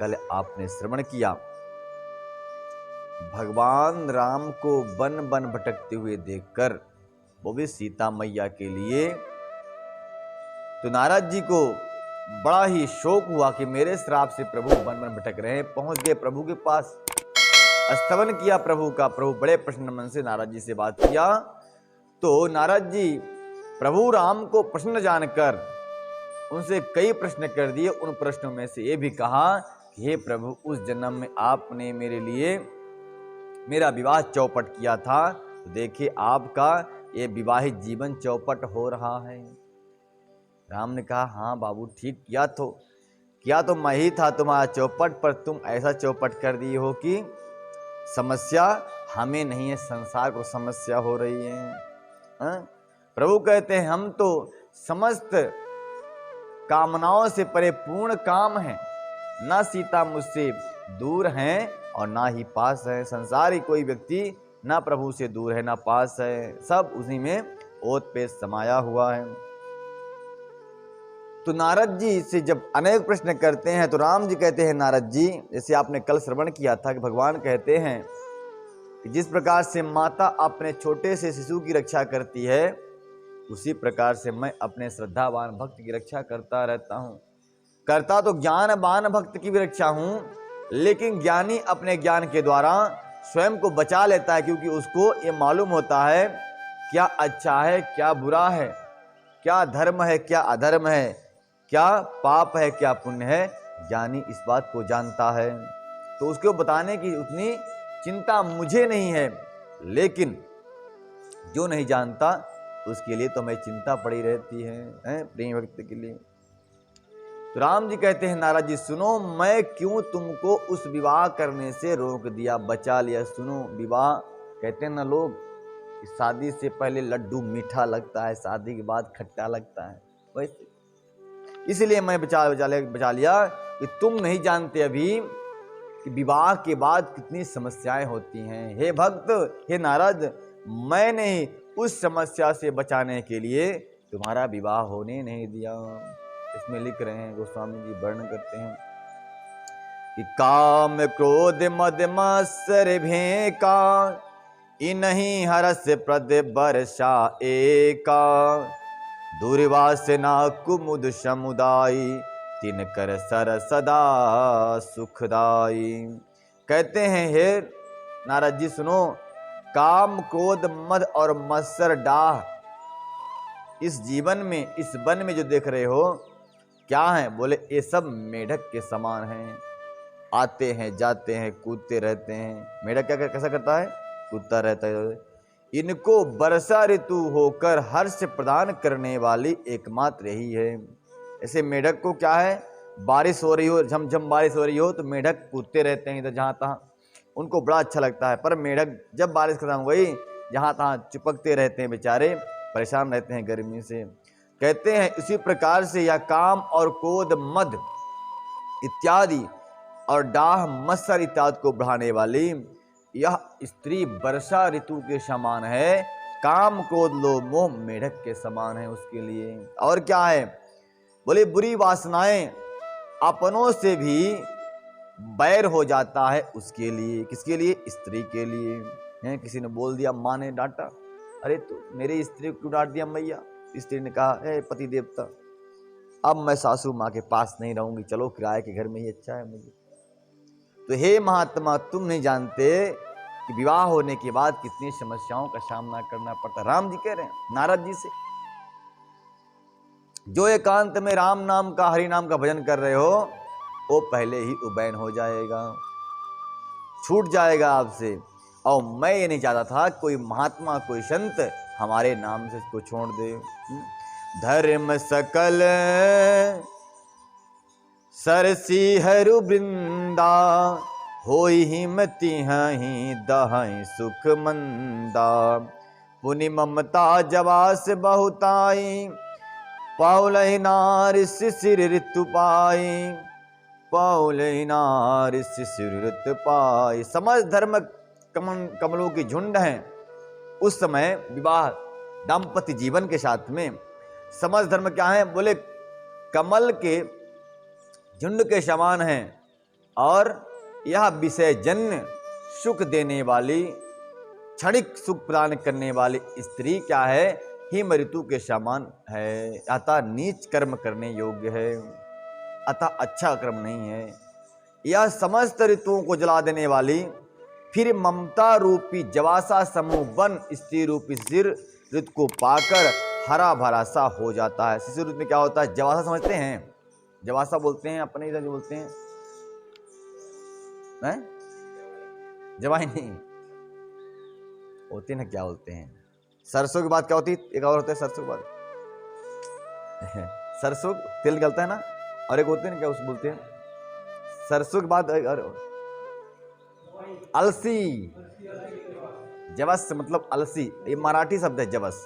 कल आपने श्रवण किया, भगवान राम को वन वन भटकते हुए देखकर, वो भी सीता मैया के लिए, तो नारद जी को बड़ा ही शोक हुआ कि मेरे श्राप से प्रभु वन वन भटक रहे हैं। पहुंच गए प्रभु के पास, स्तवन किया प्रभु का। प्रभु बड़े प्रसन्न मन से नारद जी से बात किया। तो नारद जी प्रभु राम को प्रसन्न जानकर उनसे कई प्रश्न कर दिए। उन प्रश्नों में से ये भी कहा कि हे प्रभु, उस जन्म में आपने मेरे लिए मेरा विवाह चौपट किया था, तो देखिए आपका ये विवाहित जीवन चौपट हो रहा है। राम ने कहा, हाँ बाबू, ठीक किया तो मैं ही था तुम्हारा चौपट, पर तुम ऐसा चौपट कर दिए हो कि समस्या हमें नहीं है, संसार को समस्या हो रही है। प्रभु कहते हैं, हम तो समस्त कामनाओं से परिपूर्ण काम है, ना सीता मुझसे दूर हैं और ना ही पास है। संसारी कोई व्यक्ति ना प्रभु से दूर है ना पास है, सब उसी में ओत पे समाया हुआ है। तो नारद जी से जब अनेक प्रश्न करते हैं तो राम जी कहते हैं, नारद जी, जैसे आपने कल श्रवण किया था कि भगवान कहते हैं कि जिस प्रकार से माता अपने छोटे से शिशु की रक्षा करती है, उसी प्रकार से मैं अपने श्रद्धावान भक्त की रक्षा करता रहता हूँ। करता तो ज्ञानवान भक्त की भी रक्षा हूँ, लेकिन ज्ञानी अपने ज्ञान के द्वारा स्वयं को बचा लेता है, क्योंकि उसको ये मालूम होता है क्या अच्छा है क्या बुरा है, क्या धर्म है क्या अधर्म है, क्या पाप है क्या पुण्य है। ज्ञानी इस बात को जानता है, तो उसको बताने की उतनी चिंता मुझे नहीं है, लेकिन जो नहीं जानता उसके लिए तो मैं चिंता पड़ी रहती है प्रेम भक्त के लिए। तो राम जी कहते हैं, नारद जी सुनो, मैं क्यों तुमको उस विवाह करने से रोक दिया, बचा लिया। सुनो, विवाह कहते हैं ना लोग, शादी से पहले लड्डू मीठा लगता है, शादी के बाद खट्टा लगता है, वैसे इसलिए मैं बचा लिया कि तुम नहीं जानते अभी कि विवाह के बाद कितनी समस्याएं होती हैं। हे भक्त, हे नारद, मैंने उस समस्या से बचाने के लिए तुम्हारा विवाह होने नहीं दिया। इसमें लिख रहे हैं, गोस्वामी जी वर्णन करते हैं कि काम क्रोध मद मत्सर भेका, इन्हीं हरस प्रद वर्षा एका, दुर्वासना कुमुद समुदायी, तिनकर सर सदा सुखदाई। कहते हैं, हे नारद जी सुनो, काम क्रोध मद और मत्सर डाह इस जीवन में, इस वन में जो देख रहे हो क्या है, बोले ये सब मेढक के समान हैं, आते हैं जाते हैं कूदते रहते हैं। मेढक क्या कैसा करता है, कूदता रहता है। इनको वर्षा ऋतु होकर हर्ष प्रदान करने वाली एकमात्र यही है। ऐसे मेढक को क्या है, बारिश हो रही हो, झमझम बारिश हो रही हो तो मेढक कूदते रहते हैं इधर जहाँ तहाँ, उनको बड़ा अच्छा लगता है। पर मेढक जब बारिश खत्म हो गई, जहाँ तहाँ चिपकते रहते हैं, बेचारे परेशान रहते हैं गर्मी से। कहते हैं इसी प्रकार से यह काम और क्रोध मद इत्यादि और डाह मत्सर इत्यादि को बढ़ाने वाली यह स्त्री वर्षा ऋतु के समान है, काम क्रोध लोभ मोह मेढक के समान है उसके लिए। और क्या है, बोले बुरी वासनाएं अपनों से भी बैर हो जाता है उसके लिए। किसके लिए, स्त्री के लिए। है किसी ने बोल दिया, माँ ने डांटा, अरे तो मेरी स्त्री को क्यों डांट दिया मैया। स्त्री ने कहा, हे पति देवता, अब मैं सासू माँ के पास नहीं रहूंगी, चलो किराए के घर में ही अच्छा है मुझे। तो हे महात्मा, तुम नहीं जानते कि विवाह होने के बाद कितनी समस्याओं का सामना करना पड़ता। राम जी कह रहे हैं नारद जी से, जो एकांत में राम नाम का, हरि नाम का भजन कर रहे हो, वो पहले ही उबैन हो जाएगा, छूट जाएगा आपसे। और मैं ये नहीं चाहता था कोई महात्मा कोई संत हमारे नाम से इसको छोड़ दे। धर्म सकल सरसी हरु वृंदा, होई हिमति हहीं दहई सुख मंदा, पुनि ममता जवास बहुताई, पाउलहि नार शिशिर ऋतु पाई, पाउलहि नार शिशिर ऋतु पाई। समझ धर्म कमलों की झुंड हैं। उस समय विवाह दाम्पत्य जीवन के साथ में समझ धर्म क्या है, बोले कमल के झुंड के समान हैं। और यह विषयजन्य सुख देने वाली, क्षणिक सुख प्रदान करने वाली स्त्री क्या है, हिम ऋतु के समान है, अतः नीच कर्म करने योग्य है, अतः अच्छा कर्म नहीं है। यह समस्त ऋतुओं को जला देने वाली, फिर ममता रूपी जवासा समूह बन स्त्री रूपी शिशिर ऋतु को पाकर हरा भरा सा हो जाता है। शिशिर ऋतु में क्या होता है, जवासा समझते हैं, जवासा बोलते हैं अपने इधर जो बोलते हैं, जवाई नहीं होती ना, क्या बोलते हैं, सरसों की बात क्या होती है, एक और होता है सरसों की बात सरसों तेल निकलता है ना, और एक होते हैं ना, क्या उस बोलते हैं सरसों के बाद, अलसी, जवस मतलब अलसी, ये मराठी शब्द है जवस,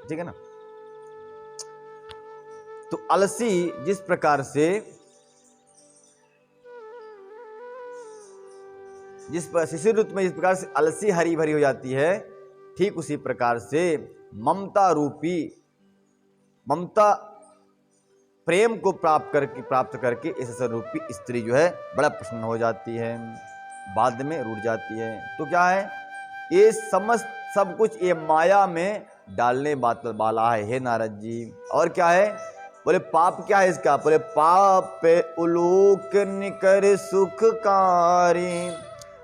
ठीक है ना। तो अलसी जिस प्रकार से, शिशिर ऋतु में जिस प्रकार से अलसी हरी भरी हो जाती है, ठीक उसी प्रकार से ममता रूपी, ममता प्रेम को प्राप्त करके इस रूपी स्त्री जो है बड़ा प्रसन्न हो जाती है, बाद में रुठ जाती है। तो क्या है, ये समस्त सब कुछ ये माया में डालने वाला है, हे नारद जी। और क्या है, बोले पाप क्या है इसका, बोले पाप उलोक निकर सुखकारी,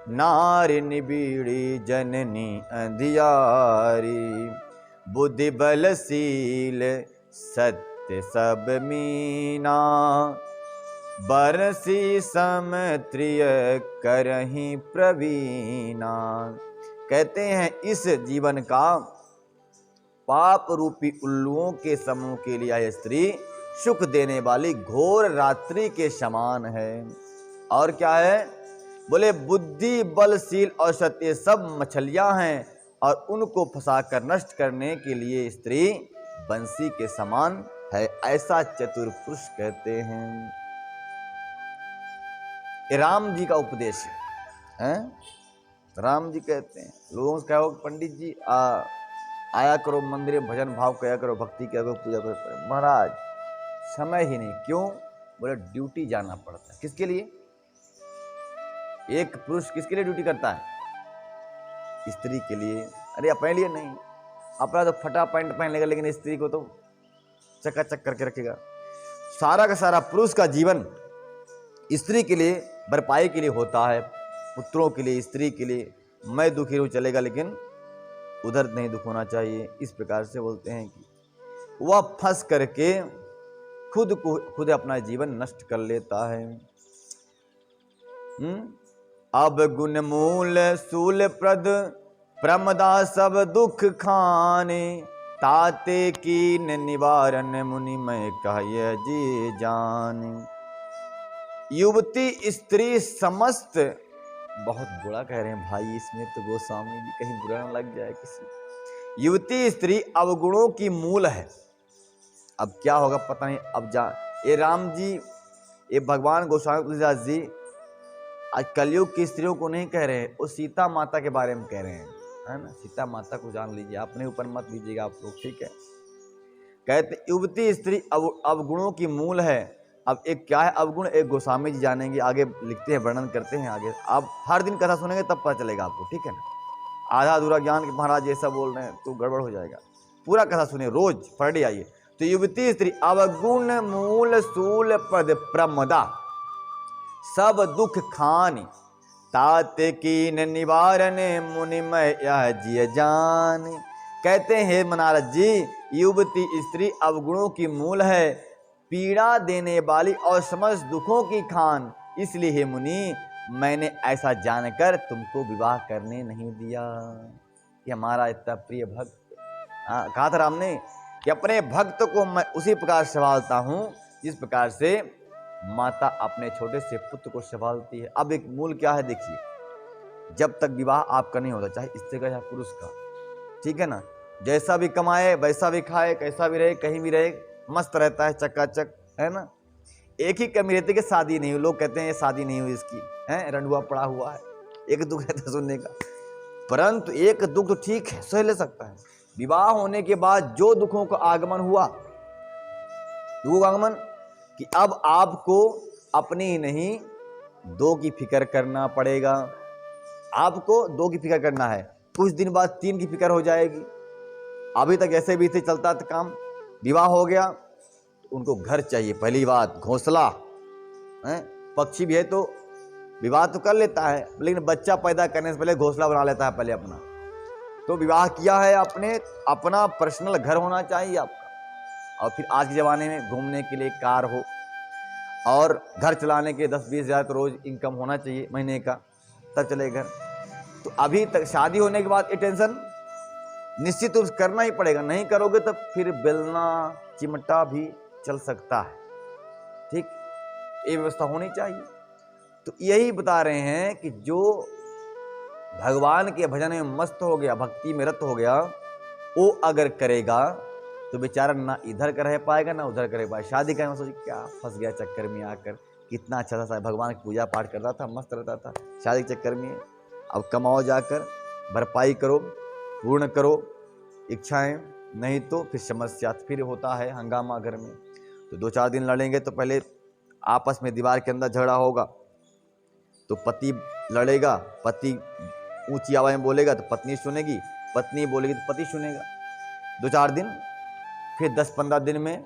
नारी निबीड़ी जननी अंधियारी, बुद्धि बलशील सत्य सब मीना, बरसी समत्रिय करहीं प्रवीणा। कहते हैं इस जीवन का पाप रूपी उल्लुओं के समूह के लिए यह स्त्री सुख देने वाली घोर रात्रि के समान है। और क्या है, बोले बुद्धि बलशील और सत्य सब मछलियां हैं, और उनको फंसाकर नष्ट करने के लिए स्त्री बंसी के समान है, ऐसा चतुर पुरुष कहते हैं। राम जी का उपदेश है, राम जी कहते हैं लोगों से कहो पंडित जी आया करो मंदिर में, भजन भाव किया करो, भक्ति किया करो, पूजा करो। महाराज समय ही नहीं, क्यों, बोले ड्यूटी जाना पड़ता है। किसके लिए, एक पुरुष किसके लिए ड्यूटी करता है, स्त्री के लिए। अरे अपने लिए नहीं, अपना तो फटा पैंट पहन लेगा, लेकिन स्त्री को तो चकाचक करके रखेगा। सारा का सारा पुरुष का जीवन स्त्री के लिए, भरपाई के लिए होता है, पुत्रों के लिए, स्त्री के लिए। मैं दुखी हूँ चलेगा, लेकिन उधर नहीं दुख होना चाहिए। इस प्रकार से बोलते हैं कि वह फंस करके खुद अपना जीवन नष्ट कर लेता है। अब गुण मूल सूल प्रद प्रमदा सब दुख खाने, ताते कीन निवारण मुनि मैं कहिए जी जान। युवती स्त्री समस्त, बहुत बुरा कह रहे हैं भाई इसमें तो गोस्वामी जी, कहीं बुरा न लग जाए किसी। युवती स्त्री अवगुणों की मूल है। अब क्या होगा पता नहीं, अब ये राम जी, ये भगवान गोस्वामी तुलसीदास जी आज कलयुग की स्त्रियों को नहीं कह रहे हैं, वो सीता माता के बारे में कह रहे हैं, है ना। सीता माता को जान लीजिए, अपने ऊपर मत लीजिएगा आप लोग, ठीक है। कहते युवती स्त्री अवगुणों की मूल है। अब एक क्या है अवगुण, एक गोस्वामी जी जानेंगे, आगे लिखते हैं, वर्णन करते हैं आगे। आप हर दिन कथा सुनेंगे तब पता चलेगा आपको, ठीक है ना। आधा अधूरा ज्ञान के महाराज ये सब बोल रहे हैं तो गड़बड़ हो जाएगा। पूरा कथा सुनिए, रोज पर डे आइए। तो युवती स्त्री अवगुण मूल सूल पद प्रमदा सब दुख खान, तात कीन निवारण मुनिमय यह जिय जान। कहते हैं नारद जी, युवती स्त्री अवगुणों की मूल है, पीड़ा देने वाली और समस्त दुखों की खान। इसलिए हे मुनि, मैंने ऐसा जानकर तुमको विवाह करने नहीं दिया। कि हमारा इतना प्रिय भक्त, कहा था राम ने कि अपने भक्त को मैं उसी प्रकार संभालता हूं जिस प्रकार से माता अपने छोटे से पुत्र को संभालती है। अब एक मूल क्या है देखिए, जब तक विवाह आपका नहीं होता, चाहे स्त्री का या पुरुष का, ठीक है ना, जैसा भी कमाए वैसा भी खाए, कैसा भी रहे, कहीं भी रहे, मस्त रहता है, चकाचक, है ना। एक ही कमी रहती है कि शादी नहीं हुई। लोग कहते हैं ये शादी नहीं हुई इसकी, है रंडुआ पड़ा हुआ है। एक दुख रहता है सुनने का, परंतु एक दुख तो ठीक है, सह ले सकता है। विवाह होने के बाद जो दुखों का आगमन हुआ, दुखों का आगमन कि अब आपको अपनी ही नहीं 2 की फिक्र करना पड़ेगा। आपको 2 की फिक्र करना है, कुछ दिन बाद 3 की फिक्र हो जाएगी। अभी तक ऐसे भी थे, चलता था काम, विवाह हो गया तो उनको घर चाहिए, पहली बात घोंसला है। पक्षी भी है तो विवाह तो कर लेता है, लेकिन बच्चा पैदा करने से पहले घोंसला बना लेता है पहले अपना। तो विवाह किया है आपने, अपना पर्सनल घर होना चाहिए आपका। और फिर आज के ज़माने में घूमने के लिए कार हो और घर चलाने के 10-20 हज़ार तो रोज़ इनकम होना चाहिए महीने का, तब चले घर। तो अभी तक शादी होने के बाद ये टेंशन निश्चित रूप से करना ही पड़ेगा, नहीं करोगे तो फिर बेलना चिमटा भी चल सकता है। ठीक, ये व्यवस्था होनी चाहिए। तो यही बता रहे हैं कि जो भगवान के भजन में मस्त हो गया, भक्ति में रत हो गया, वो अगर करेगा तो बेचारा ना इधर का रह पाएगा ना उधर कर पाएगा। शादी का सोच क्या फंस गया चक्कर में आकर, कितना अच्छा था, भगवान की पूजा पाठ करता था, मस्त रहता था, शादी के चक्कर में। अब कमाओ जाकर, भरपाई करो, पूर्ण करो इच्छाएं, नहीं तो फिर समस्या, फिर होता है हंगामा घर में। तो 2-4 दिन लड़ेंगे तो पहले आपस में दीवार के अंदर झगड़ा होगा तो पति लड़ेगा, पति ऊंची आवाज में बोलेगा तो पत्नी सुनेगी, पत्नी बोलेगी तो पति सुनेगा। 2-4 दिन, फिर 10-15 दिन में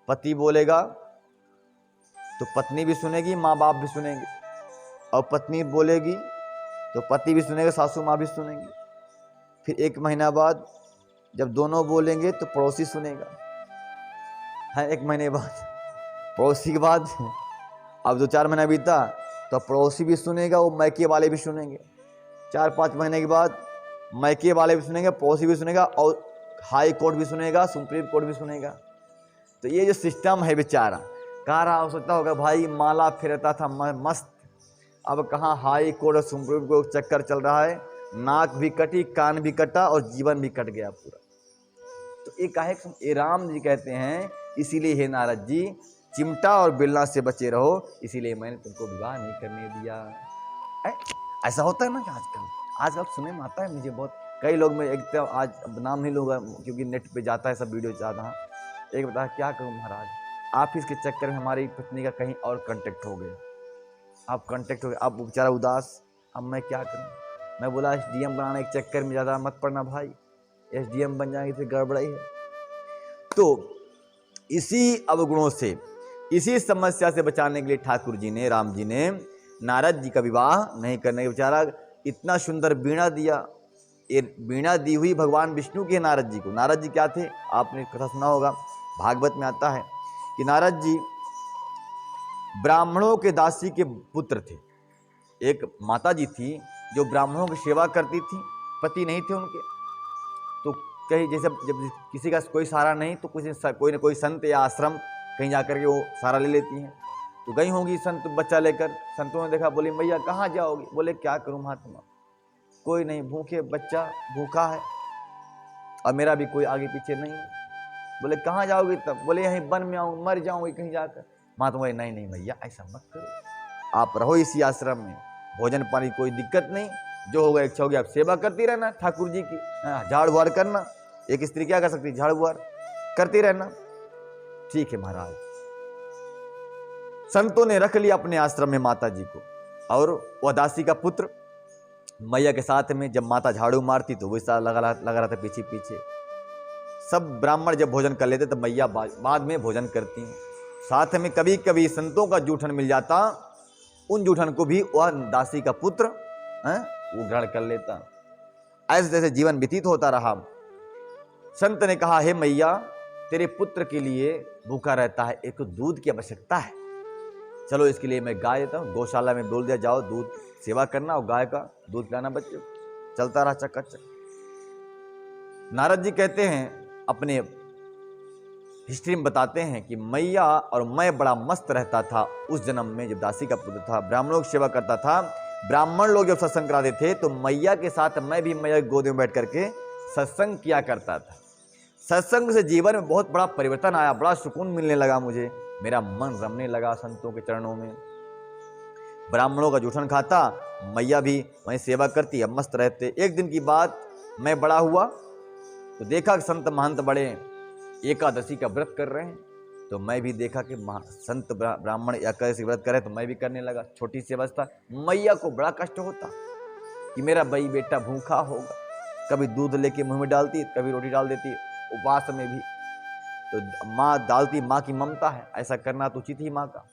पति बोलेगा तो पत्नी भी सुनेगी, माँ बाप भी सुनेंगे, और पत्नी बोलेगी तो पति भी सुनेगा, सासू माँ भी सुनेंगी। फिर 1 महीना बाद जब दोनों बोलेंगे तो पड़ोसी सुनेगा, है 1 महीने बाद पड़ोसी के बाद अब 2-4 महीना बीता तो पड़ोसी भी सुनेगा, वो मैके वाले भी सुनेंगे। 4-5 महीने के बाद मैके वाले भी सुनेंगे, पड़ोसी भी सुनेगा, और हाई कोर्ट भी सुनेगा, सुप्रीम कोर्ट भी सुनेगा। तो ये जो सिस्टम है बेचारा कह रहा, सोचता होगा भाई माला फेरता था मस्त, अब कहाँ हाई कोर्ट और सुप्रीम कोर्ट चक्कर चल रहा है, नाक भी कटी, कान भी कटा और जीवन भी कट गया पूरा। तो एक काहे ये राम जी कहते हैं, इसीलिए हे नारद जी चिमटा और बेलना से बचे रहो, इसीलिए मैंने तुमको विवाह नहीं करने दिया। ऐसा होता है ना कि आजकल सुनने में आता है मुझे बहुत, कई लोग, मैं एक तो आज नाम नहीं लूँगा क्योंकि नेट पे जाता है सब वीडियो जाता है, एक बता क्या करूँ महाराज, आप इसके चक्कर में हमारी पत्नी का कहीं और कांटेक्ट हो गया, आप कांटेक्ट हो गए, आप बेचारा उदास, अब मैं क्या करूँ। मैं बोला SDM बनाने के चक्कर में ज़्यादा मत पड़ना भाई, SDM बन जाएंगे फिर गड़बड़ाई है। तो इसी अवगुणों से, इसी समस्या से बचाने के लिए ठाकुर जी ने, राम जी ने नारद जी का विवाह नहीं करने के, बेचारा इतना सुंदर वीणा दिया, ये वीणा दी हुई भगवान विष्णु के नारद जी को। नारद जी क्या थे, आपने कथा सुना होगा, भागवत में आता है कि नारद जी ब्राह्मणों के दासी के पुत्र थे। एक माता जी थी जो ब्राह्मणों की सेवा करती थी, पति नहीं थे उनके, तो कहीं जैसे जब किसी का कोई सहारा नहीं तो कोई न कोई संत या आश्रम कहीं जाकर के वो सहारा ले लेती हैं। तो गई होंगी संत बच्चा लेकर, संतों ने देखा, बोली मैया कहाँ जाओगी, बोले क्या करूँ महात्मा, कोई नहीं, भूखे बच्चा भूखा है और मेरा भी कोई आगे पीछे नहीं है। बोले कहाँ जाओगी तब, बोले यहीं वन में आऊँ, मर जाऊँगी कहीं जाकर। महात्मा बोले नहीं नहीं भैया ऐसा मत करो, आप रहो इसी आश्रम में, भोजन पानी कोई दिक्कत नहीं, जो होगा इच्छा होगी आप सेवा करती रहना ठाकुर जी की, झाड़ बुहार करना, एक स्त्री क्या कर सकती, झाड़ बुहार करती रहना। ठीक है महाराज। संतों ने रख लिया अपने आश्रम में माता जी को, और वह दासी का पुत्र मैया के साथ में जब माता झाड़ू मारती तो वही साथ लगा रहा था पीछे पीछे। सब ब्राह्मण जब भोजन कर लेते तो मैया बाद में भोजन करती हैं। साथ में कभी कभी संतों का जूठन मिल जाता, उन जूठन को भी वह दासी का पुत्र वो ग्रहण कर लेता। ऐसे जैसे जीवन व्यतीत होता रहा। संत ने कहा हे मैया तेरे पुत्र के लिए भूखा रहता है, एक तो दूध की आवश्यकता है, चलो इसके लिए मैं गाय देता हूँ, गौशाला में बोल दिया जाओ दूध सेवा करना और गाय का दूध पिलाना बच्चे। चलता रहा चकाचक। नारद जी कहते हैं अपने हिस्ट्री में बताते हैं कि मैया और मैं बड़ा मस्त रहता था उस जन्म में, जब दासी का पुत्र था, ब्राह्मणों की सेवा करता था। ब्राह्मण लोग जब सत्संग कराते थे तो मैया के साथ मैं भी मैया की गोद में बैठ करके सत्संग किया करता था। सत्संग से जीवन में बहुत बड़ा परिवर्तन आया, बड़ा सुकून मिलने लगा मुझे, मेरा मन रमने लगा संतों के चरणों में। ब्राह्मणों का जूठन खाता, मैया भी वहीं सेवा करती, अब मस्त रहते। एक दिन की बात, मैं बड़ा हुआ तो देखा कि संत महंत बड़े एकादशी का व्रत कर रहे हैं, तो मैं भी देखा कि संत ब्राह्मण या कैसे व्रत करे, तो मैं भी करने लगा। छोटी सी अवस्था, मैया को बड़ा कष्ट होता कि मेरा भाई बेटा भूखा होगा। कभी दूध लेके मुंह में डालती, कभी रोटी डाल देती, उपवास में भी तो माँ डालती। माँ की ममता है, ऐसा करना तो उचित ही माँ का।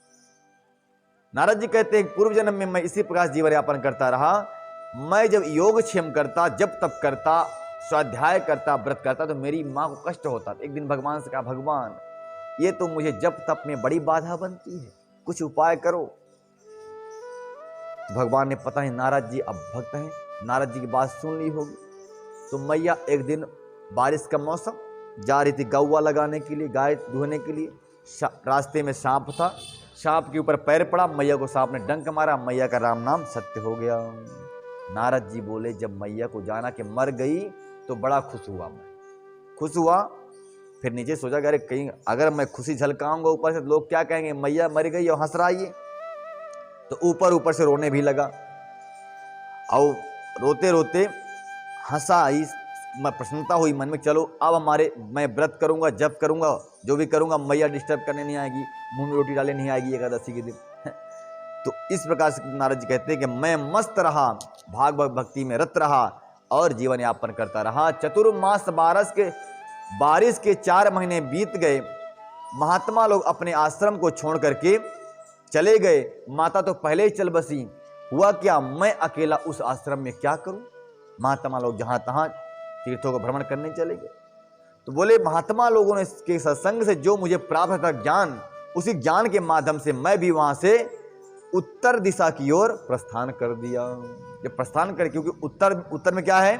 नारद जी कहते हैं पूर्व जन्म में मैं इसी प्रकार जीवन यापन करता रहा। मैं जब योगक्षेम करता, जब तप करता, स्वाध्याय करता, व्रत करता, तो मेरी माँ को कष्ट होता। एक दिन भगवान से कहा, भगवान ये तो मुझे जप तप में बड़ी बाधा बनती है, कुछ उपाय करो। भगवान ने पता है नारद जी अब भक्त हैं, नारद जी की बात सुन ली होगी। तो मैया एक दिन बारिश का मौसम, जा रही थी गौवा लगाने के लिए, गाय धोने के लिए। रास्ते में सांप था, सांप के ऊपर पैर पड़ा, मैया को सांप ने डंक मारा, मैया का राम नाम सत्य हो गया। नारद जी बोले जब मैया को जाना कि मर गई तो बड़ा खुश हुआ। मैं खुश हुआ, फिर नीचे सोचा कि अरे कहीं अगर मैं खुशी झलकाऊंगा ऊपर से तो लोग क्या कहेंगे, मैया मर गई और हंस रहा है। तो ऊपर से रोने भी लगा और रोते रोते हंसा ही। प्रसन्नता हुई मन में, चलो अब मैं व्रत करूंगा, जप करूंगा, जो भी करूंगा, मैया डिस्टर्ब करने नहीं आएगी, मुंह में रोटी डाले नहीं आएगी एकादशी के दिन। तो इस प्रकार से नारद जी कहते हैं कि मैं मस्त रहा, भागवत भक्ति में रत रहा और जीवन यापन करता रहा। चतुर्मास बारिश के 4 महीने बीत गए। महात्मा लोग अपने आश्रम को छोड़ करके चले गए। माता तो पहले ही चल बसी। हुआ क्या, मैं अकेला उस आश्रम में क्या करूं। महात्मा लोग जहां तहां तीर्थों को भ्रमण करने चले गए। तो बोले महात्मा लोगों ने के सत्संग से जो मुझे प्राप्त था ज्ञान, उसी ज्ञान के माध्यम से मैं भी वहां से उत्तर दिशा की ओर प्रस्थान कर दिया। जब प्रस्थान कर, क्योंकि उत्तर में क्या है,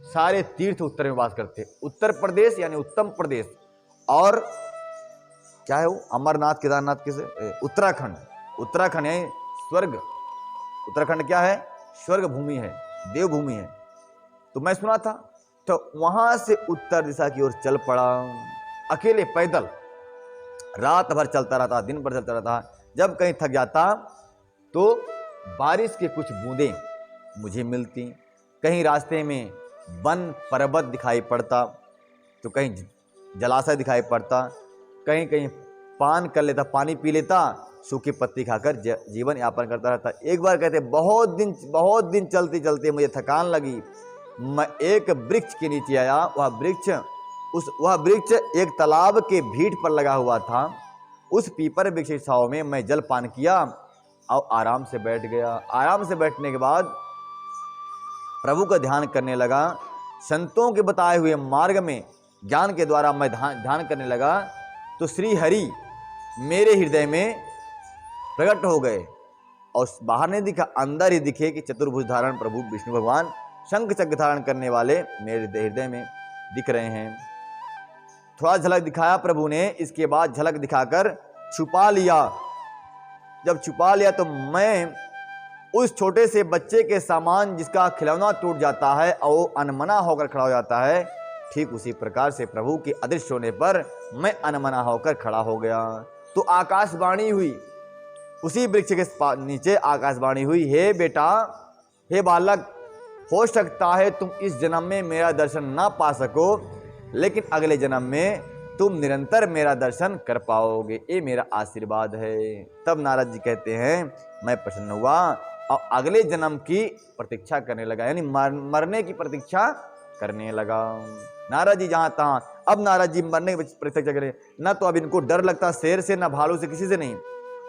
सारे तीर्थ उत्तर में वास करते। उत्तर प्रदेश यानी उत्तम प्रदेश, और क्या है वो, अमरनाथ केदारनाथ किसे, उत्तराखंड यानी स्वर्ग। उत्तराखंड क्या है, स्वर्ग भूमि है, देवभूमि है। तो मैं सुना था, तो वहां से उत्तर दिशा की ओर चल पड़ा अकेले पैदल। रात भर चलता रहता, दिन भर चलता रहता। जब कहीं थक जाता तो बारिश के कुछ बूंदें मुझे मिलती, कहीं रास्ते में वन पर्वत दिखाई पड़ता, तो कहीं जलाशय दिखाई पड़ता, कहीं कहीं पान कर लेता, पानी पी लेता, सूखी पत्ती खाकर जीवन यापन करता रहता। एक बार कहते बहुत दिन चलते चलते मुझे थकान लगी। मैं एक वृक्ष के नीचे आया। वह वृक्ष एक तालाब के भीड़ पर लगा हुआ था। उस पीपर वृक्ष की छांव में मैं जल पान किया और आराम से बैठ गया। आराम से बैठने के बाद प्रभु का ध्यान करने लगा। संतों के बताए हुए मार्ग में ज्ञान के द्वारा मैं ध्यान करने लगा, तो श्री हरि मेरे हृदय में प्रकट हो गए। और बाहर नहीं दिखा, अंदर ही दिखे कि चतुर्भुज धारण प्रभु विष्णु भगवान शंख चक्र धारण करने वाले मेरे हृदय में दिख रहे हैं। थोड़ा झलक दिखाया प्रभु ने, इसके बाद झलक दिखाकर छुपा लिया। जब छुपा लिया तो मैं उस छोटे से बच्चे के समान जिसका खिलौना टूट जाता है और वो अनमना होकर खड़ा हो जाता है, ठीक उसी प्रकार से प्रभु के अदृश्य होने पर मैं अनमना होकर खड़ा हो गया। तो आकाशवाणी हुई, उसी वृक्ष के नीचे आकाशवाणी हुई, हे बेटा, हे बालक, हो सकता है तुम इस जन्म में मेरा दर्शन ना पा सको, लेकिन अगले जन्म में तुम निरंतर मेरा दर्शन कर पाओगे, ये मेरा आशीर्वाद है। तब नारद जी कहते हैं मैं प्रसन्न हुआ और अगले जन्म की प्रतीक्षा करने लगा, यानी मरने की प्रतीक्षा करने लगा। नारद जी जहां तहां, अब नारद जी मरने की प्रतीक्षा करें ना, तो अब इनको डर लगता शेर से, ना भालू से, किसी से नहीं।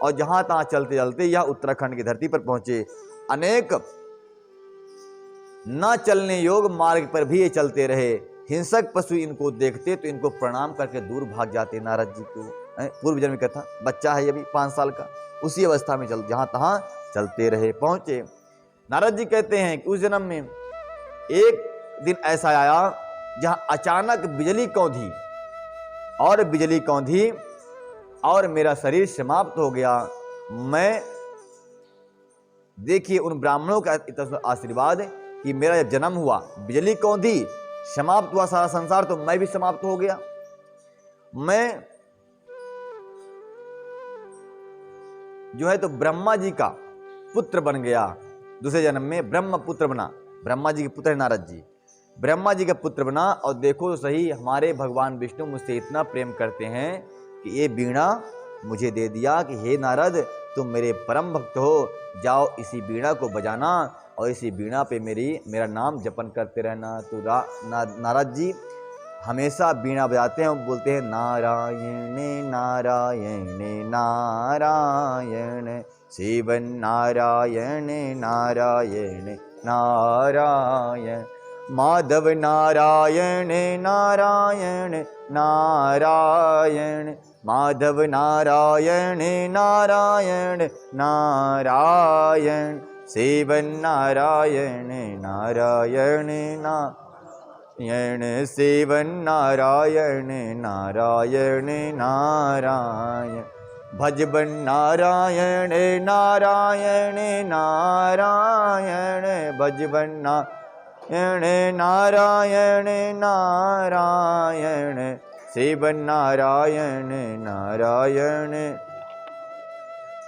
और जहां तहां चलते चलते यह उत्तराखंड की धरती पर पहुंचे। अनेक न चलने योग मार्ग पर भी ये चलते रहे। हिंसक पशु इनको देखते तो इनको प्रणाम करके दूर भाग जाते। नारद जी को पूर्व जन्म की कथा, बच्चा है अभी 5 साल का, उसी अवस्था में जहां तहां चलते रहे, पहुंचे। नारद जी कहते हैं कि उस जन्म में एक दिन ऐसा आया जहां अचानक बिजली कौंधी और मेरा शरीर समाप्त हो गया। मैं, देखिए उन ब्राह्मणों का इतना आशीर्वाद कि मेरा जब जन्म हुआ, बिजली कौंधी, समाप्त हुआ सारा संसार, तो मैं भी समाप्त हो गया। मैं जो है तो ब्रह्मा जी का पुत्र बन गया। दूसरे जन्म में ब्रह्म पुत्र बना। ब्रह्मा जी के पुत्र है नारद जी, ब्रह्मा जी का पुत्र बना। और देखो तो सही, हमारे भगवान विष्णु मुझसे इतना प्रेम करते हैं कि ये बीणा मुझे दे दिया कि हे नारद, तुम मेरे परम भक्त हो, जाओ इसी बीणा को बजाना और इसी बीणा पे मेरा नाम जपन करते रहना। तो नारद जी हमेशा बीणा बजाते हैं, बोलते हैं नारायण नारायण नारायण शिव नारायण नारायण नारायण माधव नारायण नारायण नारायण माधव नारायण नारायण नारायण शिव नारायण नारायण नारायण शिव नारायण नारायण नारायण भजबन नारायण नारायण नारायण भजबन नारायण नारायण नारायण शिव नारायण नारायण।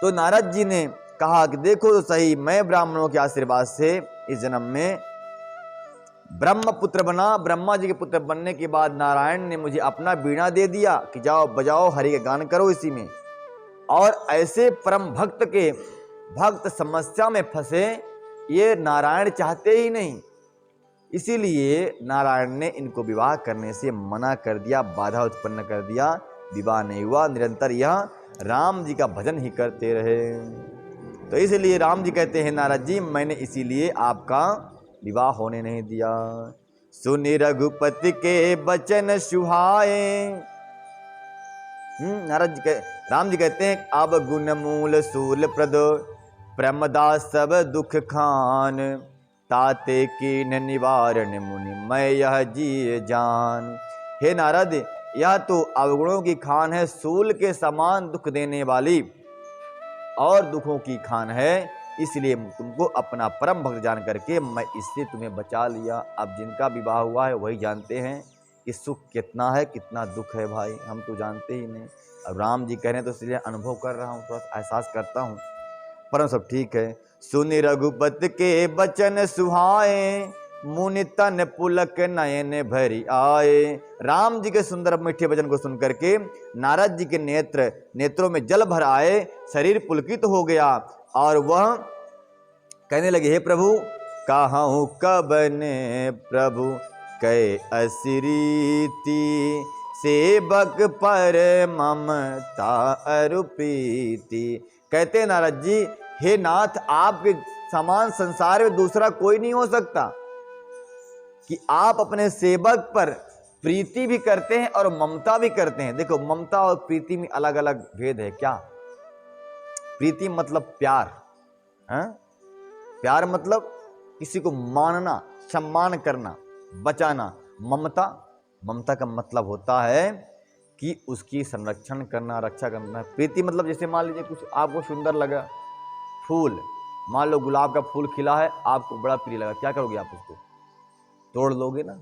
तो नारद जी ने कहा कि देखो तो सही, मैं ब्राह्मणों के आशीर्वाद से इस जन्म में ब्रह्म पुत्र बना। ब्रह्मा जी के पुत्र बनने के बाद नारायण ने मुझे अपना बीणा दे दिया कि जाओ बजाओ, हरि का गान करो इसी में। और ऐसे परम भक्त के भक्त समस्या में फंसे, ये नारायण चाहते ही नहीं, इसीलिए नारायण ने इनको विवाह करने से मना कर दिया, बाधा उत्पन्न कर दिया, विवाह नहीं हुआ। निरंतर यह राम जी का भजन ही करते रहे। तो इसलिए राम जी कहते हैं नारद जी, मैंने इसीलिए आपका विवाह होने नहीं दिया। सुनि रघुपति के बचन सुहाए। राम जी कहते हैं अब गुण मूल सूल प्रद प्रमदा सब दुख खान ताते कीन निवारण मुनि मैं यह जी जान। हे नारद, यह तो अवगुणों की खान है, सूल के समान दुख देने वाली और दुखों की खान है, इसलिए तुमको अपना परम भक्त जान करके मैं इससे तुम्हें बचा लिया। अब जिनका विवाह हुआ है वही जानते हैं कि सुख कितना है, कितना दुख है भाई, हम तो जानते ही नहीं। अब राम जी कह रहे हैं तो इसलिए अनुभव कर रहा हूँ, थोड़ा एहसास करता हूँ, परम सब ठीक है। सुनि रघुपति के बचन सुहाए मुनि तन पुलक नयन भरी आए। राम जी के सुंदर मीठे वचन को सुन करके नारद जी के नेत्रों में जल भर आए, शरीर पुलकित हो गया और वह कहने लगे, हे प्रभु कहूँ कबने प्रभु कै असिरीति सेवक पर ममता अरुपीति। कहते हैं नारद जी, हे नाथ, आपके समान संसार में दूसरा कोई नहीं हो सकता कि आप अपने सेवक पर प्रीति भी करते हैं और ममता भी करते हैं। देखो, ममता और प्रीति में अलग अलग भेद है क्या? प्रीति मतलब प्यार, प्यार मतलब किसी को मानना, सम्मान करना, बचाना। ममता का मतलब होता है कि उसकी संरक्षण करना, रक्षा करना। प्रीति मतलब जैसे मान लीजिए कुछ आपको सुंदर लगा फूल, मान लो गुलाब का फूल खिला है, आपको बड़ा प्रिय लगा, क्या करोगे आप? उसको तोड़ लोगे ना।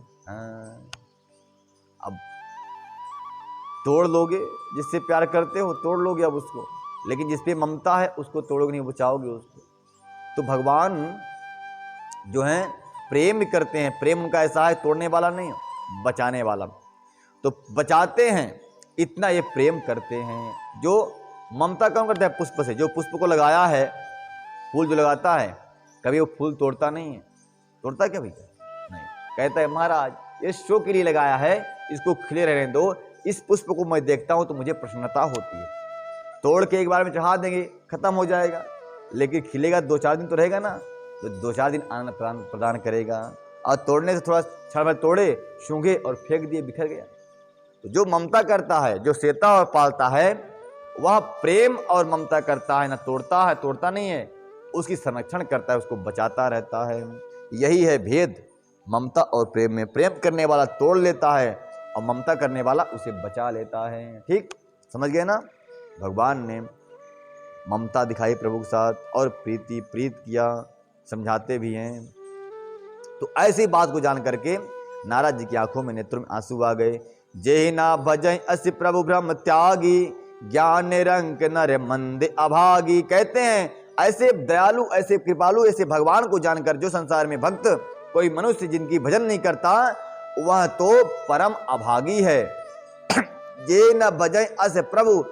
अब तोड़ लोगे, जिससे प्यार करते हो तोड़ लोगे अब उसको, लेकिन जिस पे ममता है उसको तोड़ोगे नहीं, बचाओगे उसको। तो भगवान जो है प्रेम भी करते हैं, प्रेम उनका ऐसा है तोड़ने वाला नहीं, बचाने वाला। तो बचाते हैं, इतना ये प्रेम करते हैं। जो ममता कौन करता है? पुष्प से। जो पुष्प को लगाया है, फूल जो लगाता है, कभी वो फूल तोड़ता नहीं है। तोड़ता क्या भैया? नहीं, कहता है महाराज ये शो के लिए लगाया है, इसको खिले रहने दो, इस पुष्प को मैं देखता हूं तो मुझे प्रसन्नता होती है। तोड़ के एक बार में चढ़ा देंगे, खत्म हो जाएगा, लेकिन खिलेगा 2-4 दिन तो रहेगा ना, तो 2-4 दिन आनंद प्रदान करेगा। और तोड़ने से थोड़ा क्षण भर तोड़े, सूंघे और फेंक दिए, बिखर गया। तो जो ममता करता है, जो सेता और पालता है, वह प्रेम और ममता करता है, ना तोड़ता है, तोड़ता नहीं है, उसकी संरक्षण करता है, उसको बचाता रहता है। यही है भेद ममता और प्रेम में। प्रेम करने वाला तोड़ लेता है और ममता करने वाला उसे बचा लेता है। ठीक समझ गए ना? भगवान ने ममता दिखाई प्रभु के साथ और प्रीत किया, समझाते भी हैं। तो ऐसी बात को जान करके नारद जी की आंखों में, नेत्रों में आंसू आ गए। जेहि ना भजै असि प्रभु ब्रह्म त्यागी ज्ञान निरंक नर मंद अभागी। कहते हैं ऐसे दयालु, ऐसे कृपालु, ऐसे भगवान को जानकर जो संसार में भक्त कोई मनुष्य जिनकी भजन नहीं करता, वह तो परम अभागी है। जे न भजय अस प्रभु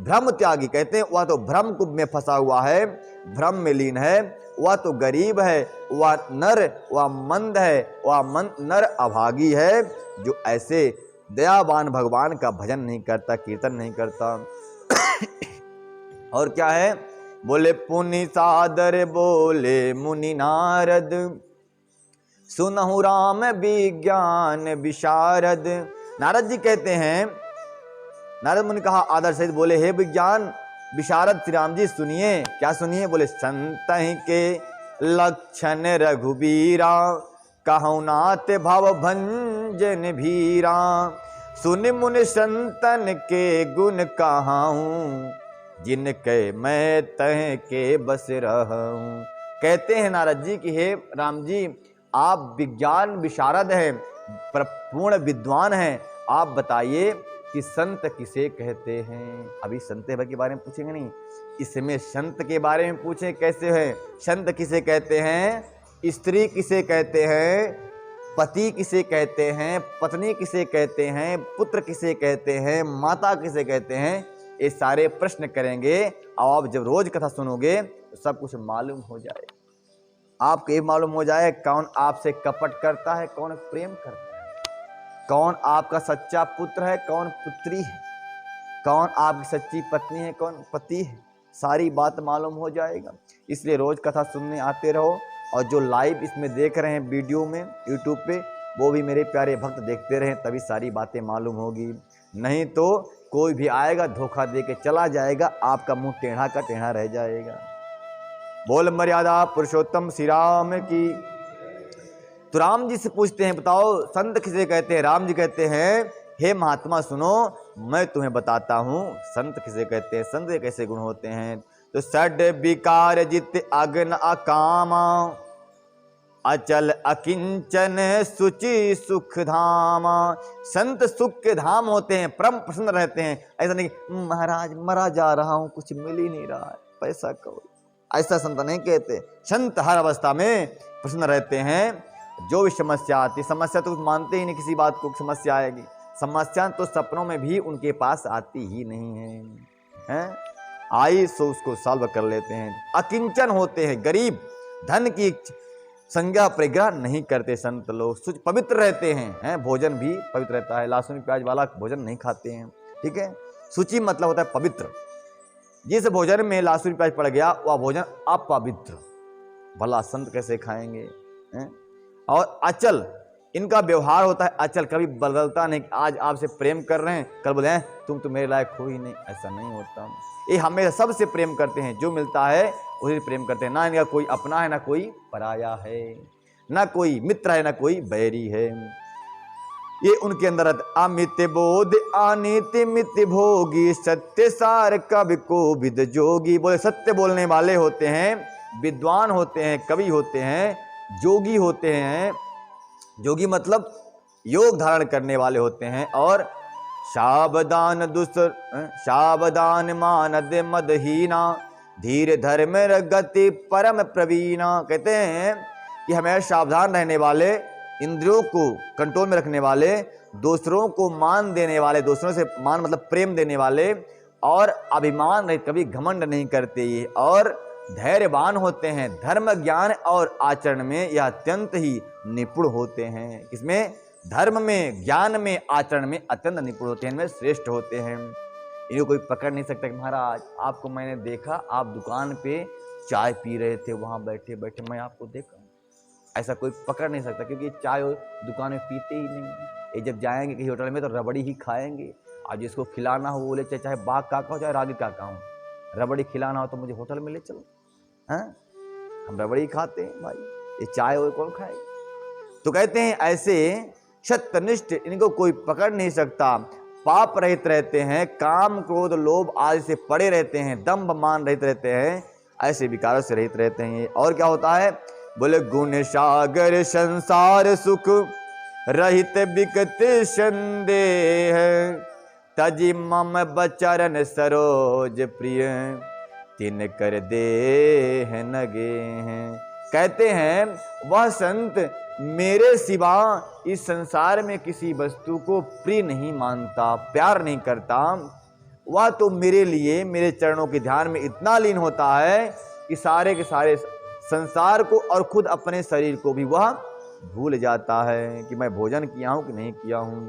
भ्रम त्यागी। कहते हैं वह तो भ्रम कुंभ में फंसा हुआ है, भ्रम में लीन है, वह तो गरीब है, वह नर, वह मंद है, वह नर अभागी है जो ऐसे दयावान भगवान का भजन नहीं करता, कीर्तन नहीं करता। और क्या है, बोले पुनि सादर बोले मुनि नारद, सुनहु राम विज्ञान विशारद। नारद जी कहते हैं, नारद मुनि कहा आदर सहित बोले, हे विज्ञान विशारद श्री राम जी सुनिए। क्या सुनिए, बोले संत के लक्षण रघुबीरा, कहु नाथ भव भंजन भीरा, सुन मुनि संतन के गुण कहाऊं, जिनके मैं तह के बस रहूं। कहते हैं नारद जी कि हे राम जी, आप विज्ञान विशारद हैं, पूर्ण विद्वान हैं, आप बताइए कि संत किसे कहते हैं। अभी संत के बारे में पूछेंगे नहीं, इसमें संत के बारे में पूछें कैसे है। संत किसे कहते हैं, स्त्री किसे कहते हैं, पति किसे कहते हैं, पत्नी किसे कहते हैं, पुत्र किसे कहते हैं, माता किसे कहते हैं, ये सारे प्रश्न करेंगे। और आप जब रोज कथा सुनोगे तो सब कुछ मालूम हो जाए। आपको ये मालूम हो जाए कौन आपसे कपट करता है, कौन प्रेम करता है, कौन आपका सच्चा पुत्र है, कौन पुत्री है, कौन आपकी सच्ची पत्नी है, कौन पति है, सारी बात मालूम हो जाएगा। इसलिए रोज कथा सुनने आते रहो। और जो लाइव इसमें देख रहे हैं वीडियो में यूट्यूब पे, वो भी मेरे प्यारे भक्त देखते रहें, तभी सारी बातें मालूम होगी। नहीं तो कोई भी आएगा धोखा दे के चला जाएगा, आपका मुंह टेढ़ा का टेढ़ा रह जाएगा। बोल मर्यादा पुरुषोत्तम श्री राम की। तो राम जी से पूछते हैं, बताओ संत किसे कहते हैं। राम जी कहते हैं, हे महात्मा सुनो, मैं तुम्हें बताता हूँ संत किसे कहते हैं, संत के कैसे गुण होते हैं। तो सड विकार जित अग्न अकामा, अचल अकिंचन सुचि सुख धामा। संत सुख के धाम होते हैं, परम प्रसन्न रहते हैं। ऐसा नहीं महाराज मरा जा रहा हूँ, कुछ मिल ही नहीं रहा है, पैसा कौड़ी, ऐसा संत नहीं कहते। संत हर अवस्था में प्रसन्न रहते हैं। जो भी समस्या आती, समस्या तो मानते ही नहीं किसी बात को समस्या आएगी, समस्या तो सपनों में भी उनके पास आती ही नहीं है, हैं? आई सो उसको सॉल्व कर लेते हैं। अकिंचन होते हैं, गरीब, धन की संज्ञा परिग्रह नहीं करते संत लोग, पवित्र रहते हैं, भोजन भी पवित्र रहता है, लहसुन प्याज वाला भोजन नहीं खाते हैं, ठीक है। शुचि मतलब होता है पवित्र। जिस भोजन में लहसुन प्याज पड़ गया वह भोजन अपवित्र, भला संत कैसे खाएंगे, हैं? और अचल, इनका व्यवहार होता है अचल, कभी बदलता नहीं। आज आपसे प्रेम कर रहे हैं, कल बोले हैं तुम तो मेरे लायक हो ही नहीं, ऐसा नहीं होता। ये हमें सबसे प्रेम करते हैं, जो मिलता है उसे प्रेम करते हैं। ना इनका कोई अपना है, ना कोई पराया है, ना कोई मित्र है, ना कोई बैरी है। ये उनके अंदर अमित बोध अनित मित भोगी, सत्य सार कवि को विद जोगी। बोले सत्य बोलने वाले होते हैं, विद्वान होते हैं, कवि होते हैं, जोगी होते हैं। जोगी मतलब योग धारण करने वाले होते हैं। और सावधान सावधान मानद मदहीना, धीर धर्म गति परम प्रवीणा। कहते हैं कि हमें सावधान रहने वाले, इंद्रियों को कंट्रोल में रखने वाले, दूसरों को मान देने वाले, दूसरों से मान मतलब प्रेम देने वाले, और अभिमान रहित, कभी घमंड नहीं करते ये, और धैर्यवान होते हैं। धर्म ज्ञान और आचरण में यह अत्यंत ही निपुण होते हैं। इसमें धर्म में, ज्ञान में, आचरण में अत्यंत निपुण होते हैं, इनमें श्रेष्ठ होते हैं। इन्हें कोई पकड़ नहीं सकता कि महाराज आपको मैंने देखा, आप दुकान पे चाय पी रहे थे, वहां बैठे बैठे मैं आपको देखा, ऐसा कोई पकड़ नहीं सकता, क्योंकि चाय दुकान में पीते ही नहीं। ये जब जाएंगे किसी होटल में तो रबड़ी ही खाएंगे। आज जिसको खिलाना हो बोले चाहे बाघ काका हो चाहे रागी काका हो, रबड़ी खिलाना हो तो मुझे होटल में ले चलो, हैं? हम रबड़ी खाते हैं भाई, ये चाय और कौन खाए। तो कहते हैं ऐसे सत्यनिष्ठ, इनको कोई पकड़ नहीं सकता, पाप रहित रहते हैं, काम क्रोध लोभ आदि से पड़े रहते हैं, दंभ मान रहित रहते हैं, ऐसे विकारों से रहित रहते हैं। और क्या होता है, बोले गुण सागर संसार सुख रहित बिकत संदेह, तजी मम बचरन सरोज प्रिय, तिन कर दे है नगे हैं। कहते हैं वह संत मेरे सिवा इस संसार में किसी वस्तु को प्रिय नहीं मानता, प्यार नहीं करता, वह तो मेरे लिए मेरे चरणों के ध्यान में इतना लीन होता है कि सारे के सारे संसार को और खुद अपने शरीर को भी वह भूल जाता है कि मैं भोजन किया हूं कि नहीं किया हूं।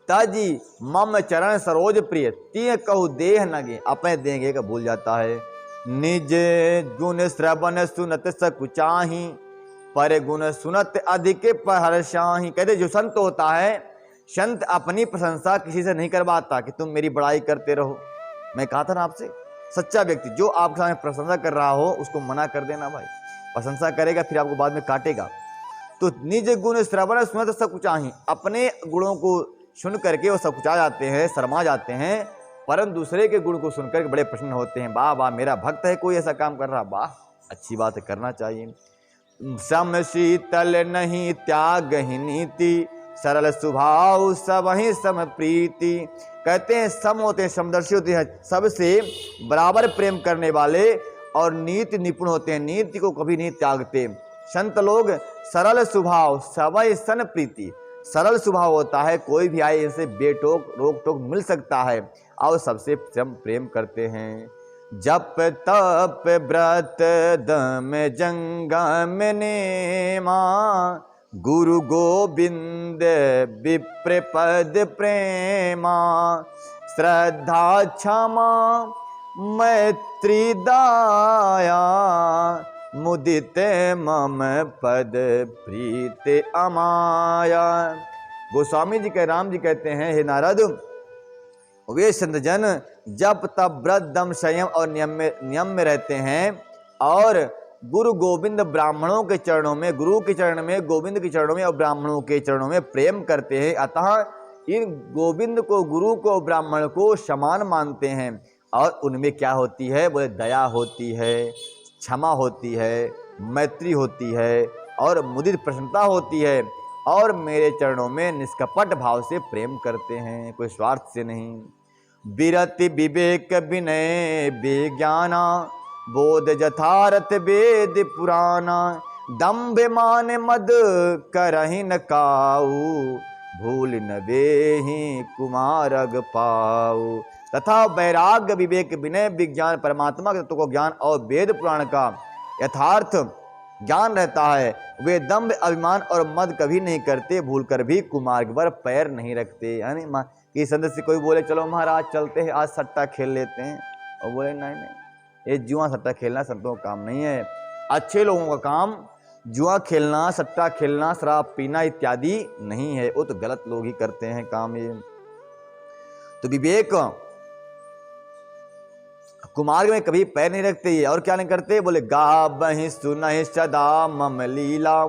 ताजी मम चरण सरोज प्रिय तीय कहु देह नगे, अपने देंगे का भूल जाता है। निज गुण श्रवण सुनत सकुचाही, पर गुण सुनत अधिक परहर्षाही। कहते जो संत होता है, संत अपनी प्रशंसा किसी से नहीं करवाता कि तुम मेरी बड़ाई करते रहो। मैं कहा था ना आपसे, सच्चा व्यक्ति जो आपके सामने प्रशंसा कर रहा हो उसको मना कर देना भाई, प्रशंसा करेगा फिर आपको बाद में काटेगा। तो निज गुण श्रवण सुनत सकुचाही, अपने गुणों को सुन करके वो सकुचा जाते हैं, शर्मा जाते हैं, परंतु दूसरे के गुण को सुनकर बड़े प्रसन्न होते हैं। वाह वाह, मेरा भक्त है कोई ऐसा काम कर रहा, वाह अच्छी बात है, करना चाहिए। सम शीतल नहीं त्याग ही नीति, सरल स्वभाव सब ही सम प्रीति। कहते हैं सम होते हैं, समदर्शी होते हैं, सबसे बराबर प्रेम करने वाले और नीति निपुण होते हैं, नीति को कभी नहीं त्यागते। संत लोग सरल स्वभाव सवै सन प्रीति, सरल स्वभाव होता है, कोई भी आए इनसे बेटोक रोक टोक मिल सकता है और सबसे प्रेम करते हैं। जप तप व्रत दम जंगम नेमा, गुरु गोविंद विप्र पद प्रेमा। श्रद्धा क्षमा मैत्री दया, मुदित मम पद प्रीत अमाया। गोस्वामी जी के राम जी कहते हैं, हे नारद, वे संत जन जप तप व्रत दम संयम और नियम में रहते हैं और गुरु गोविंद ब्राह्मणों के चरणों में, गुरु के चरण में, गोविंद के चरणों में और ब्राह्मणों के चरणों में प्रेम करते हैं। अतः इन गोविंद को, गुरु को, ब्राह्मण को समान मानते हैं। और उनमें क्या होती है? बोले दया होती है, क्षमा होती है, मैत्री होती है और मुदित प्रसन्नता होती है और मेरे चरणों में निष्कपट भाव से प्रेम करते हैं, कोई स्वार्थ से नहीं। विरति विवेक विनय विज्ञाना, बोध यथार्थ वेद पुराना। दंभ मान मद करहि न काऊ, भूल न वेहि कुमारग पाऊ। तथा वैराग्य विवेक विनय विज्ञान, परमात्मा के तत्व को ज्ञान और वेद पुराण का यथार्थ ज्ञान रहता है। वे दंभ अभिमान और मद कभी नहीं करते, भूल कर भी कुमार्ग पर पैर नहीं रखते। यानी कि संत से कोई बोले चलो महाराज चलते हैं, आज सट्टा खेल लेते हैं, और बोले नहीं नहीं, ये जुआ सट्टा खेलना संतों का काम नहीं है। अच्छे लोगों का काम जुआ खेलना, सट्टा खेलना, शराब पीना इत्यादि नहीं है, वो तो गलत लोग ही करते हैं काम ये। तो विवेक कुमार्ग में कभी पैर नहीं रखते ये। और क्या नहीं करते? बोले गाबहि सुनहि सदा मम लीला,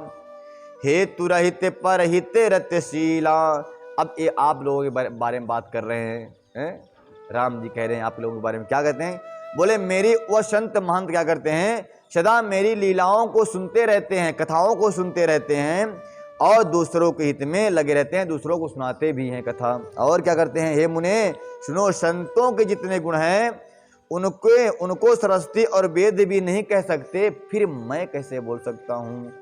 हेतु रहित परहित रतशीला। अब ये आप लोगों के बारे में बात कर रहे हैं, राम जी कह रहे हैं आप लोगों के बारे में। क्या कहते हैं? बोले मेरी वह संत महंत क्या करते हैं? सदा मेरी लीलाओं को सुनते रहते हैं, कथाओं को सुनते रहते हैं और दूसरों के हित में लगे रहते हैं, दूसरों को सुनाते भी हैं कथा। और क्या करते हैं? हे मुने सुनो, संतों के जितने गुण हैं उनको सरस्वती और वेद भी नहीं कह सकते, फिर मैं कैसे बोल सकता हूँ?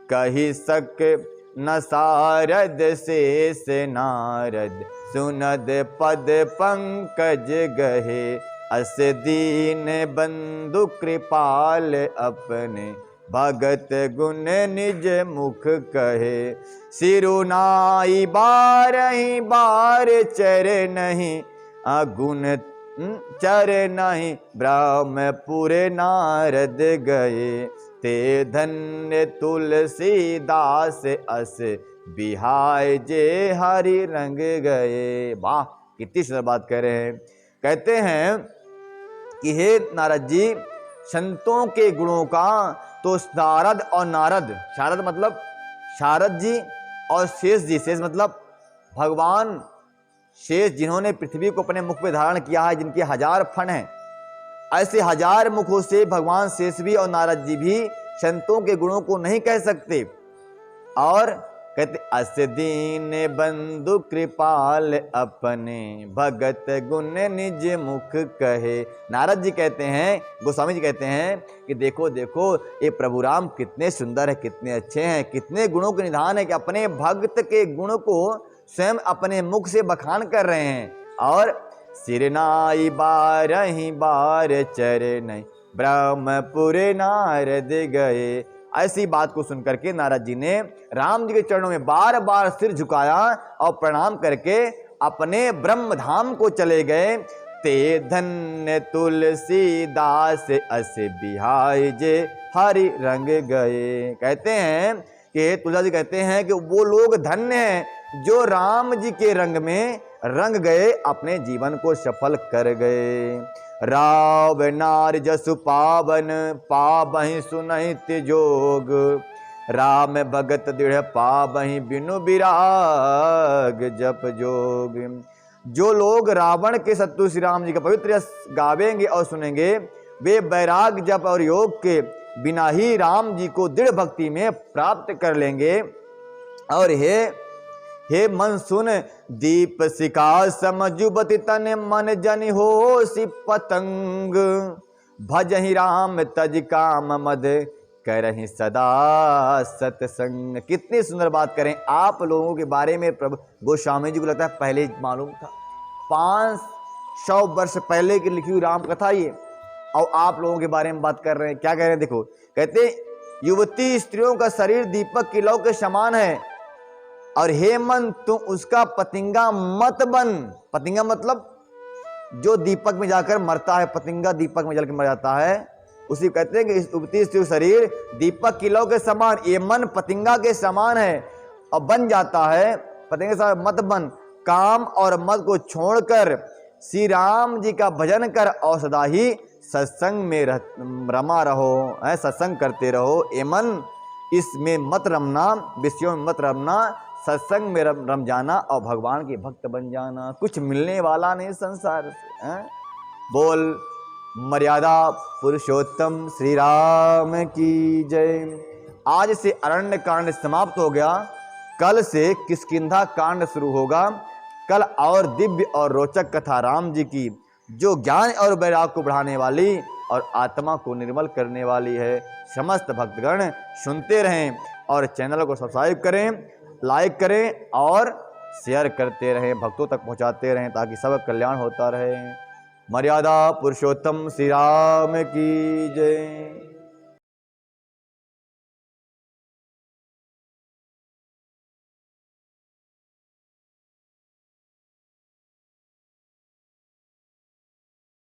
कही सक न सारद शेष नारद, सुनद पद पंकज गहे। अस दीन बंधु कृपाल अपने, भगत गुण निज मुख कहे। सिरुनाई बारहि बार चर नहीं, अगुण चर नहीं ब्रह्मपुर नारद गए। ते धन्य तुलसीदास अस, बिहाय जे हरि रंग गए। वाह, कितनी सुंदर बात कह रहे हैं। कहते हैं कि हे नारद जी, संतों के गुणों का तो शारद और नारद, शारद मतलब शारद जी और शेष जी, शेष मतलब भगवान शेष जिन्होंने पृथ्वी को अपने मुख पे धारण किया है, जिनके 1000 फण हैं, ऐसे 1000 मुखों से भगवान शेष भी और नारद जी भी संतों के गुणों को नहीं कह सकते। और कहते अस दीन बंधु कृपाल अपने भगत गुण निज मुख कहे। नारद जी कहते हैं, गोस्वामी जी कहते हैं कि देखो देखो ये प्रभु राम कितने सुंदर है, कितने अच्छे हैं, कितने गुणों के निधान है कि अपने भक्त के गुण को स्वयं अपने मुख से बखान कर रहे हैं। और सिरनाई बारही बार चरण ब्रह्मपुर नारद गए। ऐसी बात को सुनकर के नारद जी ने राम जी के चरणों में बार बार सिर झुकाया और प्रणाम करके अपने ब्रह्म धाम को चले गए। ते धन्य तुलसीदास अस बिहाय जे हरि रंग गए। कहते हैं कि तुलसी कहते हैं कि वो लोग धन्य हैं जो राम जी के रंग में रंग गए, अपने जीवन को सफल कर गए। राव नार जसु पावन पाबहि सुनहित जोग, राम भगत दृढ़ पाबहि बिनु विराग जप जोग। जो लोग रावण के शत्रु श्री राम जी का पवित्र यश गावेंगे और सुनेंगे, वे वैराग जप और योग के बिना ही राम जी को दृढ़ भक्ति में प्राप्त कर लेंगे। और हे मन सुन दीप सिका समझुबति तन मन जनि हो सि पतंग, भजहि राम तज काम मद करहि सदा सतसंग। कितनी सुंदर बात करें आप लोगों के बारे में। प्रभु गोस्वामी जी को लगता है पहले मालूम था, 500 वर्ष पहले की लिखी हुई राम कथा ये, और आप लोगों के बारे में बात कर रहे हैं। क्या कह रहे हैं देखो, कहते युवती स्त्रियों का शरीर दीपक की लौ के समान है, और हे मन तुम उसका पतिंगा मत बन। पतिंगा मतलब जो दीपक में जाकर मरता है, पतिंगा दीपक में जल के मर जाता है, उसी कहते हैं कि इस युवती स्त्री शरीर दीपक की लौ के समान, ये मन पतिंगा के समान है और बन जाता है। पतिंगा के समान मत बन, काम और मत को छोड़कर श्री राम जी का भजन कर और सदा ही सत्संग में रमा रहो, सत्संग करते रहो। ए मन इसमें मत रमना, विषयों में मत रमना, सत्संग में रम जाना और भगवान के भक्त बन जाना। कुछ मिलने वाला नहीं संसार से। बोल मर्यादा पुरुषोत्तम श्री राम की जय। आज से अरण्य कांड समाप्त हो गया, कल से किष्किंधा कांड शुरू होगा। कल और दिव्य और रोचक कथा राम जी की, जो ज्ञान और वैराग को बढ़ाने वाली और आत्मा को निर्मल करने वाली है। समस्त भक्तगण सुनते रहें और चैनल को सब्सक्राइब करें, लाइक करें और शेयर करते रहें, भक्तों तक पहुंचाते रहें, ताकि सबका कल्याण होता रहे। मर्यादा पुरुषोत्तम श्री राम की जय।